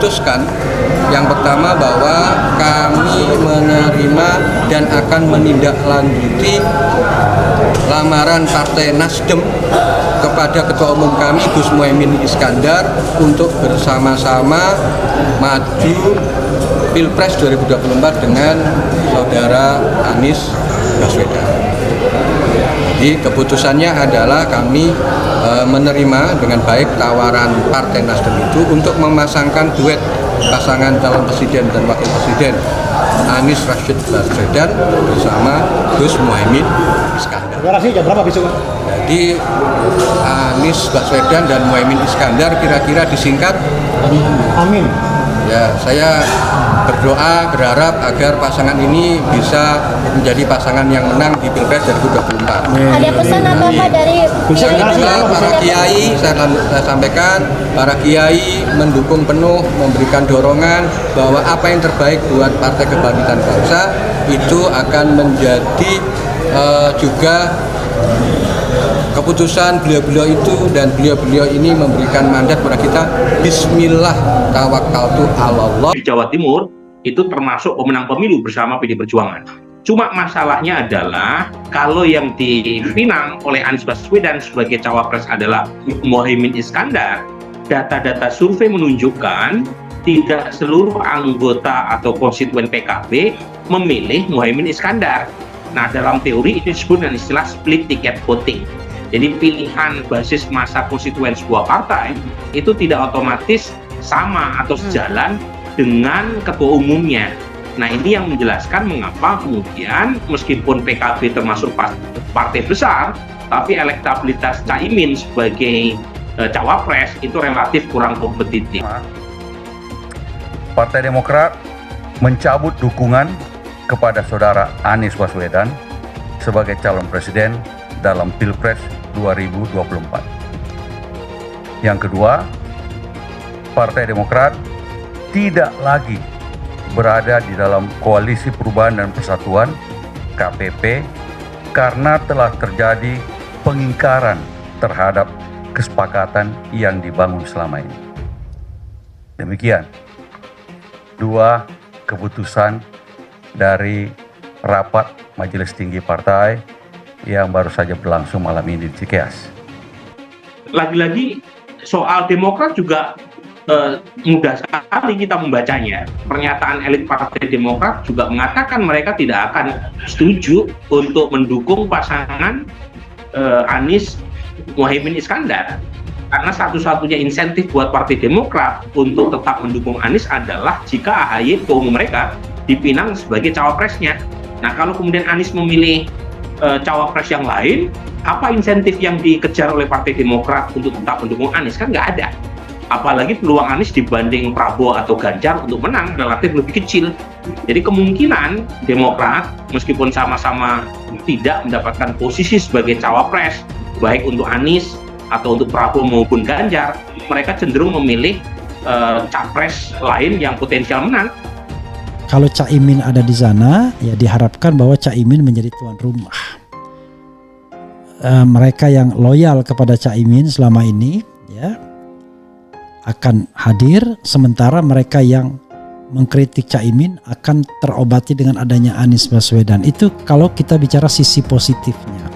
memutuskan yang pertama bahwa kami menerima dan akan menindaklanjuti lamaran Partai Nasdem kepada Ketua Umum kami Gus Muhaimin Iskandar untuk bersama-sama maju Pilpres 2024 dengan saudara Anies Baswedan. Jadi keputusannya adalah kami menerima dengan baik tawaran Partai Nasdem itu untuk memasangkan duet pasangan calon presiden dan wakil presiden Anies Rashid Baswedan bersama Gus Muhaimin Iskandar. Deklarasi jam berapa besok? Jadi Anies Baswedan dan Muhaimin Iskandar kira-kira disingkat Amin. ya, saya berdoa berharap agar pasangan ini bisa menjadi pasangan yang menang di Pilpres 2024. Ada pesan apa Pak dari Para kiai, saya sampaikan, para kiai mendukung penuh, memberikan dorongan bahwa apa yang terbaik buat Partai Kebangkitan Bangsa itu akan menjadi juga keputusan beliau-beliau itu, dan beliau-beliau ini memberikan mandat kepada kita, Bismillah tawakkaltu 'alallah. Di Jawa Timur itu termasuk pemenang pemilu bersama PD Perjuangan. Cuma masalahnya adalah kalau yang dipinang oleh Anies Baswedan sebagai cawapres adalah Muhaimin Iskandar, data-data survei menunjukkan tidak seluruh anggota atau konstituen PKB memilih Muhaimin Iskandar. Nah, dalam teori itu disebut dengan istilah split ticket voting. Jadi pilihan basis massa konstituen sebuah partai itu tidak otomatis sama atau sejalan dengan ketua umumnya. Nah, ini yang menjelaskan mengapa kemudian meskipun PKB termasuk partai besar, tapi elektabilitas Caimin sebagai cawapres itu relatif kurang kompetitif. Partai Demokrat mencabut dukungan kepada saudara Anies Baswedan sebagai calon presiden dalam Pilpres 2024. Yang kedua, Partai Demokrat tidak lagi berada di dalam Koalisi Perubahan dan Persatuan KPP karena telah terjadi pengingkaran terhadap kesepakatan yang dibangun selama ini. Demikian dua keputusan dari rapat Majelis Tinggi Partai yang baru saja berlangsung malam ini di Cikeas. Lagi-lagi soal Demokrat juga mudah sekali kita membacanya. Pernyataan elit Partai Demokrat juga mengatakan mereka tidak akan setuju untuk mendukung pasangan Anies Muhaimin Iskandar. Karena satu-satunya insentif buat Partai Demokrat untuk tetap mendukung Anies adalah jika AHY ketua umum mereka dipinang sebagai cawapresnya. Nah, kalau kemudian Anies memilih cawapres yang lain, apa insentif yang dikejar oleh Partai Demokrat untuk tetap mendukung Anies? Kan nggak ada. Apalagi peluang Anies dibanding Prabowo atau Ganjar untuk menang relatif lebih kecil. Jadi kemungkinan Demokrat meskipun sama-sama tidak mendapatkan posisi sebagai cawapres, baik untuk Anies atau untuk Prabowo maupun Ganjar, mereka cenderung memilih capres lain yang potensial menang. Kalau Caimin ada di sana, ya diharapkan bahwa Caimin menjadi tuan rumah. Mereka yang loyal kepada Caimin selama ini, ya, akan hadir, sementara mereka yang mengkritik Caimin akan terobati dengan adanya Anies Baswedan. Itu kalau kita bicara sisi positifnya.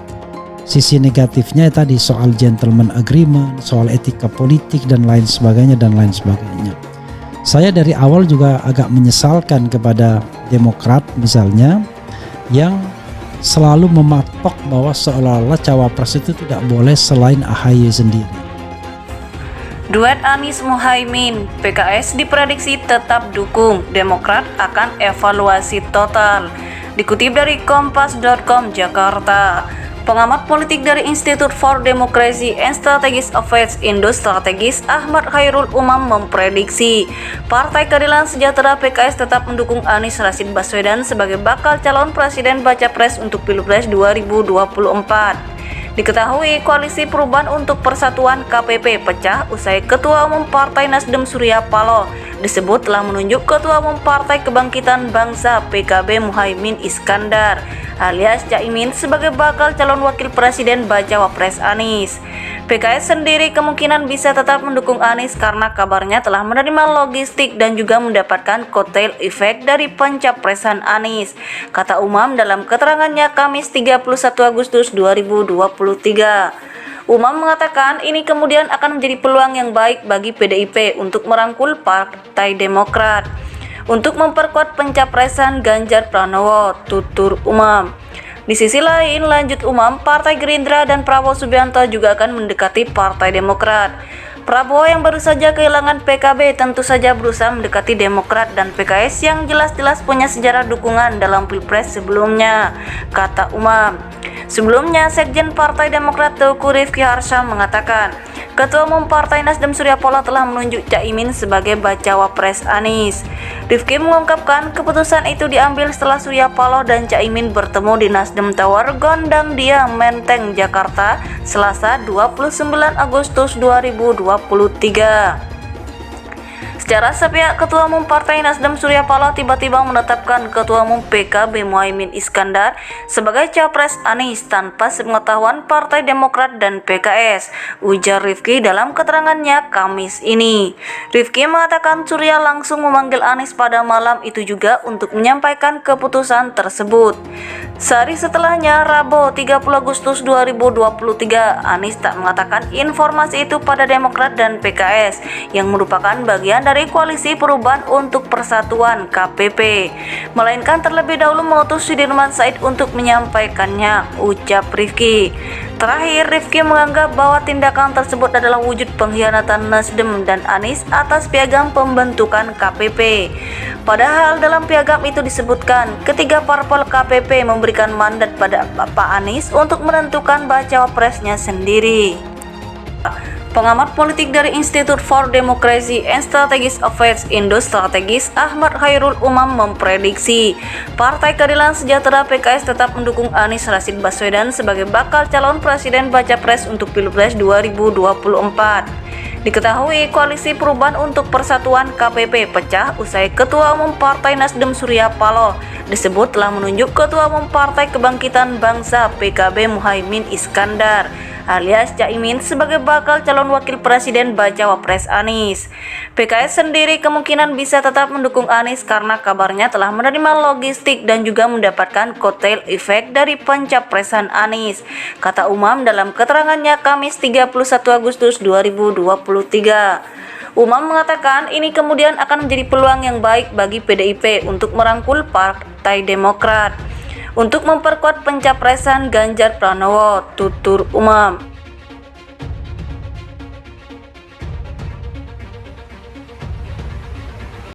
Sisi negatifnya tadi soal gentleman agreement, soal etika politik dan lain sebagainya dan lain sebagainya. Saya dari awal juga agak menyesalkan kepada Demokrat misalnya yang selalu mematok bahwa seolah-olah cawapres itu tidak boleh selain AHY sendiri. Duet Anies Muhaimin, PKS diprediksi tetap dukung, Demokrat akan evaluasi total. Dikutip dari Kompas.com Jakarta, pengamat politik dari Institute for Democracy and Strategic Affairs Indo Strategis Ahmad Khairul Umam memprediksi Partai Keadilan Sejahtera PKS tetap mendukung Anies Rashid Baswedan sebagai bakal calon presiden baca pres untuk Pilpres 2024. Diketahui Koalisi Perubahan untuk Persatuan KPP pecah usai Ketua Umum Partai Nasdem Surya Paloh disebut telah menunjuk Ketua Umum Partai Kebangkitan Bangsa PKB Muhaimin Iskandar alias Caimin sebagai bakal calon wakil presiden bacawa pres Anies. PKS sendiri kemungkinan bisa tetap mendukung Anies karena kabarnya telah menerima logistik dan juga mendapatkan kotel efek dari pencapresan Anies, kata Umam dalam keterangannya Kamis 31 Agustus 2023. Umam mengatakan ini kemudian akan menjadi peluang yang baik bagi PDIP untuk merangkul Partai Demokrat untuk memperkuat pencapresan Ganjar Pranowo, tutur Umam. Di sisi lain, lanjut Umam, Partai Gerindra dan Prabowo Subianto juga akan mendekati Partai Demokrat. Prabowo yang baru saja kehilangan PKB tentu saja berusaha mendekati Demokrat dan PKS yang jelas-jelas punya sejarah dukungan dalam Pilpres sebelumnya, kata Umam. Sebelumnya, Sekjen Partai Demokrat Teuku Rifki Harsha mengatakan, Ketua Umum Partai Nasdem Surya Paloh telah menunjuk Caimin sebagai bacawa pres Anies. Rifki mengungkapkan keputusan itu diambil setelah Surya Paloh dan Caimin bertemu di Nasdem Tower Gondang Dia, Menteng, Jakarta, Selasa 29 Agustus 2023. Secara sepihak, Ketua Umum Partai Nasdem Surya Paloh tiba-tiba menetapkan Ketua Umum PKB Muhaimin Iskandar sebagai capres Anies tanpa sepengetahuan Partai Demokrat dan PKS, ujar Rifki dalam keterangannya Kamis ini. Rifki mengatakan Surya langsung memanggil Anies pada malam itu juga untuk menyampaikan keputusan tersebut. Sehari setelahnya, Rabu 30 Agustus 2023, Anies tak mengatakan informasi itu pada Demokrat dan PKS yang merupakan bagian dari Koalisi Perubahan untuk Persatuan KPP, melainkan terlebih dahulu mengutus Sudirman Said untuk menyampaikannya, ucap Rifki. Terakhir, Rifki menganggap bahwa tindakan tersebut adalah wujud pengkhianatan Nasdem dan Anies atas piagam pembentukan KPP. Padahal dalam piagam itu disebutkan ketiga parpol KPP memberikan mandat pada Pak Anies untuk menentukan bacawa presnya sendiri. Pengamat politik dari Institute for Democracy and Strategic Affairs Indo Strategis Ahmad Khairul Umam memprediksi Partai Keadilan Sejahtera PKS tetap mendukung Anies Rashid Baswedan sebagai bakal calon presiden baca pres untuk Pilpres 2024. Diketahui Koalisi Perubahan untuk Persatuan KPP pecah usai Ketua Umum Partai Nasdem Surya Paloh disebut telah menunjuk Ketua Umum Partai Kebangkitan Bangsa PKB Muhaimin Iskandar alias Caimin sebagai bakal calon wakil presiden bacawa pres Anies. PKS sendiri kemungkinan bisa tetap mendukung Anies karena kabarnya telah menerima logistik dan juga mendapatkan kotel efek dari pencapresan Anies, kata Umam dalam keterangannya Kamis 31 Agustus 2023. Umam mengatakan ini kemudian akan menjadi peluang yang baik bagi PDIP untuk merangkul Partai Demokrat untuk memperkuat pencapresan Ganjar Pranowo, tutur Umam.